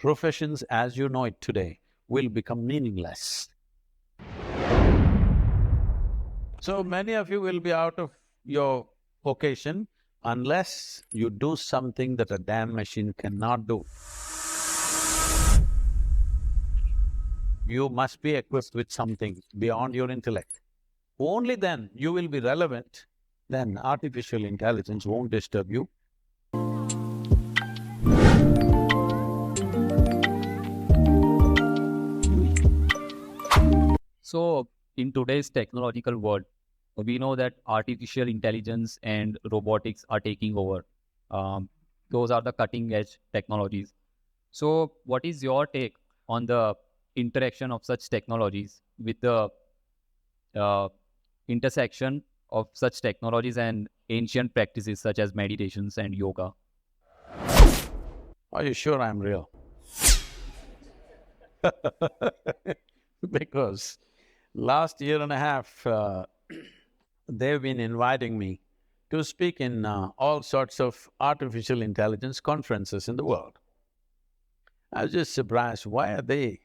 professions as you know it today will become meaningless. So many of you will be out of your vocation unless you do something that a damn machine cannot do. You must be equipped with something beyond your intellect. Only then you will be relevant, then artificial intelligence won't disturb you. So, in today's technological world, we know that artificial intelligence and robotics are taking over. Um, those are the cutting edge technologies. So, what is your take on the interaction of such technologies with the uh, intersection of such technologies and ancient practices such as meditations and yoga? Are you sure I'm real? Because last year and a half, they've been inviting me to speak in all sorts of artificial intelligence conferences in the world. I was just surprised, why are they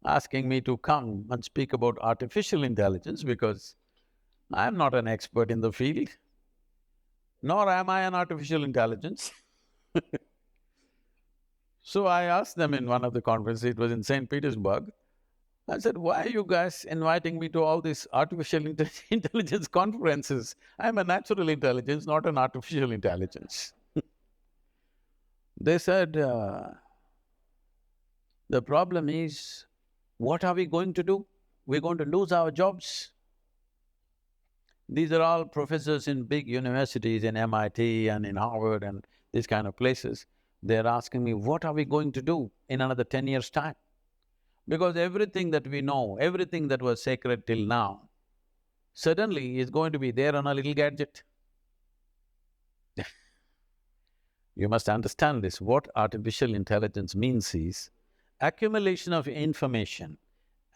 asking me to come and speak about artificial intelligence? Because I'm not an expert in the field, nor am I an artificial intelligence. So I asked them in one of the conferences, it was in St. Petersburg, I said, why are you guys inviting me to all these artificial intelligence conferences? I'm a natural intelligence, not an artificial intelligence. They said, the problem is, what are we going to do? We're going to lose our jobs. These are all professors in big universities in MIT and in Harvard and these kind of places. They're asking me, what are we going to do in another 10 years' time? Because everything that we know, everything that was sacred till now, suddenly is going to be there on a little gadget. You must understand this. What artificial intelligence means is accumulation of information,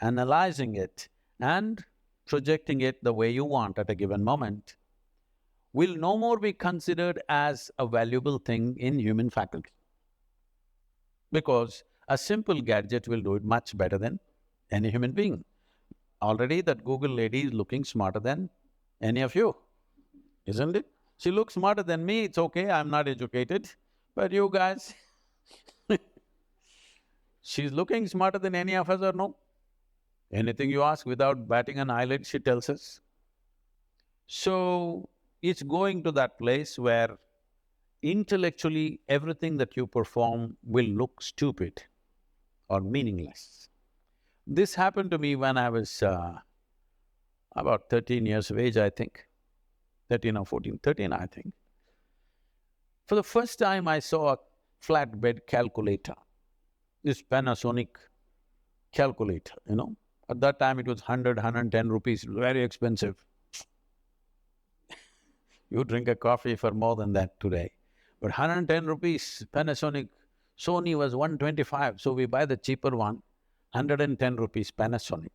analyzing it and projecting it the way you want at a given moment will no more be considered as a valuable thing in human faculty. Because a simple gadget will do it much better than any human being. Already that Google lady is looking smarter than any of you, isn't it? She looks smarter than me, it's okay, I'm not educated, but you guys, she's looking smarter than any of us or no? Anything you ask without batting an eyelid, she tells us. So, it's going to that place where intellectually everything that you perform will look stupid or meaningless. This happened to me when I was about 13 years of age, I think. 13 or 14, 13 I think. For the first time I saw a flatbed calculator, this Panasonic calculator, you know. At that time it was 100, 110 rupees, very expensive. You drink a coffee for more than that today. But 110 rupees, Panasonic, Sony was 125, so we buy the cheaper one, 110 rupees Panasonic.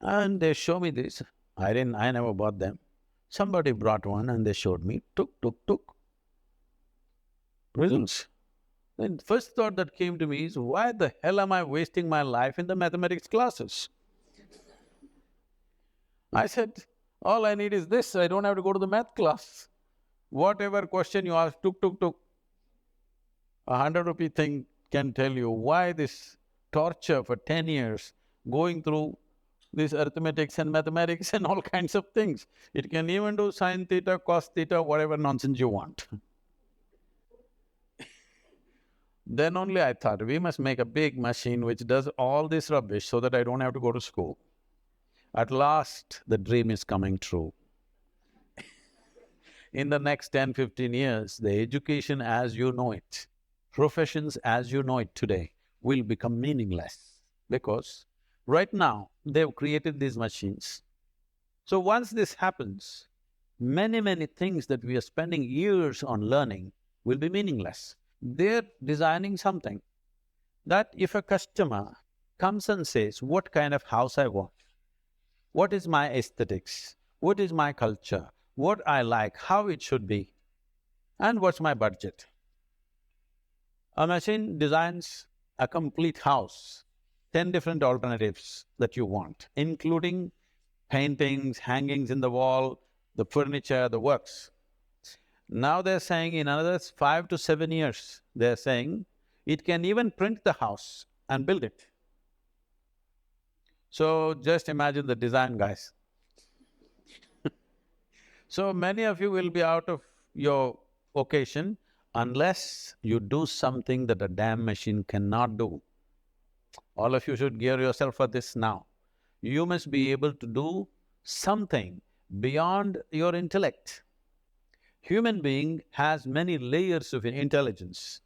And they show me this, I never bought them. Somebody brought one and they showed me, took, results. Then first thought that came to me is, why the hell am I wasting my life in the mathematics classes? I said, all I need is this, I don't have to go to the math class. Whatever question you ask, took. A 100 rupee thing can tell you why this torture for 10 years going through this arithmetics and mathematics and all kinds of things. It can even do sin theta, cos theta, whatever nonsense you want. Then only I thought, we must make a big machine which does all this rubbish so that I don't have to go to school. At last, the dream is coming true. In the next 10, 15 years, the education as you know it, professions as you know it today will become meaningless because right now they've created these machines. So once this happens, many things that we are spending years on learning will be meaningless. They're designing something that if a customer comes and says, what kind of house I want, what is my aesthetics, what is my culture, what I like, how it should be, and what's my budget. A machine designs a complete house, 10 different alternatives that you want, including paintings, hangings in the wall, the furniture, the works. Now they're saying in another 5 to 7 years, they're saying it can even print the house and build it. So just imagine the design, guys. So many of you will be out of your vocation unless you do something that a damn machine cannot do. All of you should gear yourself for this now. You must be able to do something beyond your intellect. Human being has many layers of intelligence.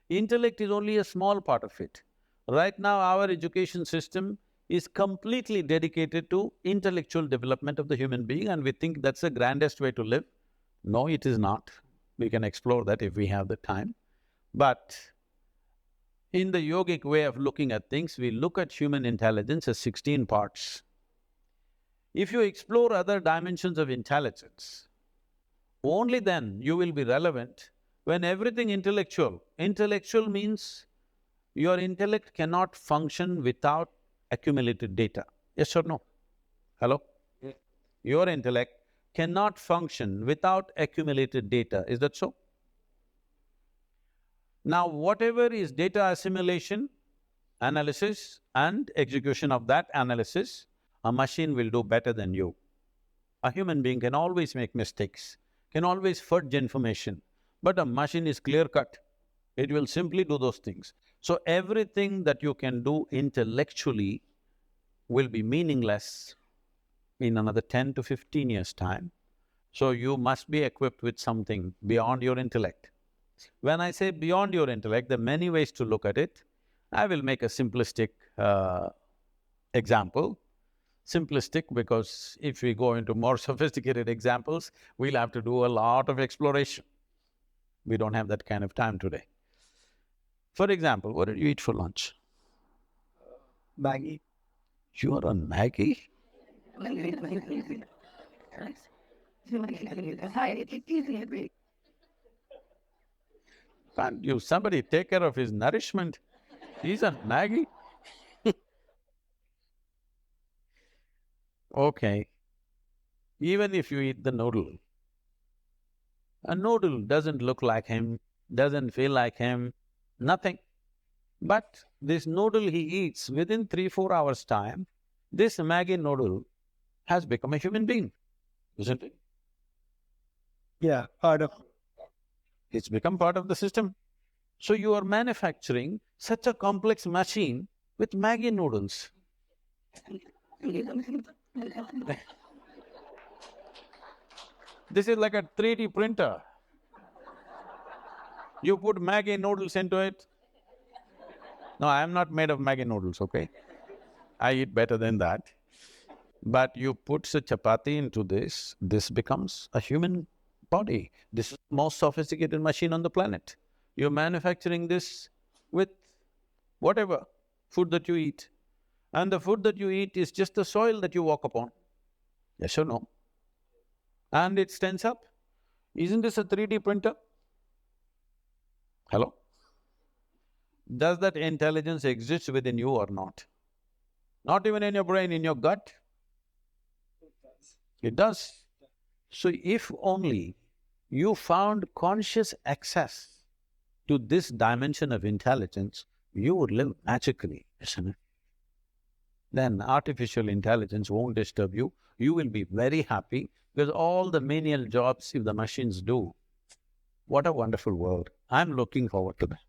Intellect is only a small part of it. Right now, our education system is completely dedicated to intellectual development of the human being, and we think that's the grandest way to live. No, it is not. We can explore that if we have the time. But in the yogic way of looking at things, we look at human intelligence as 16 parts. If you explore other dimensions of intelligence, only then you will be relevant when everything intellectual. Intellectual means your intellect cannot function without accumulated data. Yes or no? Hello? Yeah. Your intellect cannot function without accumulated data. Is that so? Now, whatever is data assimilation, analysis and execution of that analysis, a machine will do better than you. A human being can always make mistakes, can always fudge information, but a machine is clear-cut. It will simply do those things. So everything that you can do intellectually will be meaningless in another 10 to 15 years' time. So you must be equipped with something beyond your intellect. When I say beyond your intellect, there are many ways to look at it. I will make a simplistic example. Simplistic because if we go into more sophisticated examples, we'll have to do a lot of exploration. We don't have that kind of time today. For example, what did you eat for lunch? Maggie. You are on Maggie? Can't you, somebody take care of his nourishment? He's on Maggie? Okay, even if you eat the noodle, a noodle doesn't look like him, doesn't feel like him, nothing. But this noodle he eats, within 3 4 hours' time, this Maggie noodle has become a human being, isn't it? Yeah, part of. It's become part of the system. So you are manufacturing such a complex machine with Maggie noodles. This is like a 3D printer. You put Maggie noodles into it. No, I am not made of Maggie noodles, okay? I eat better than that. But you put a chapati into this becomes a human body. This is the most sophisticated machine on the planet. You're manufacturing this with whatever food that you eat. And the food that you eat is just the soil that you walk upon. Yes or no? And it stands up. Isn't this a 3D printer? Hello? Does that intelligence exist within you or not? Not even in your brain, in your gut? It does. So if only you found conscious access to this dimension of intelligence, you would live magically, isn't it? Then artificial intelligence won't disturb you. You will be very happy because all the menial jobs if the machines do, what a wonderful world. I'm looking forward to that.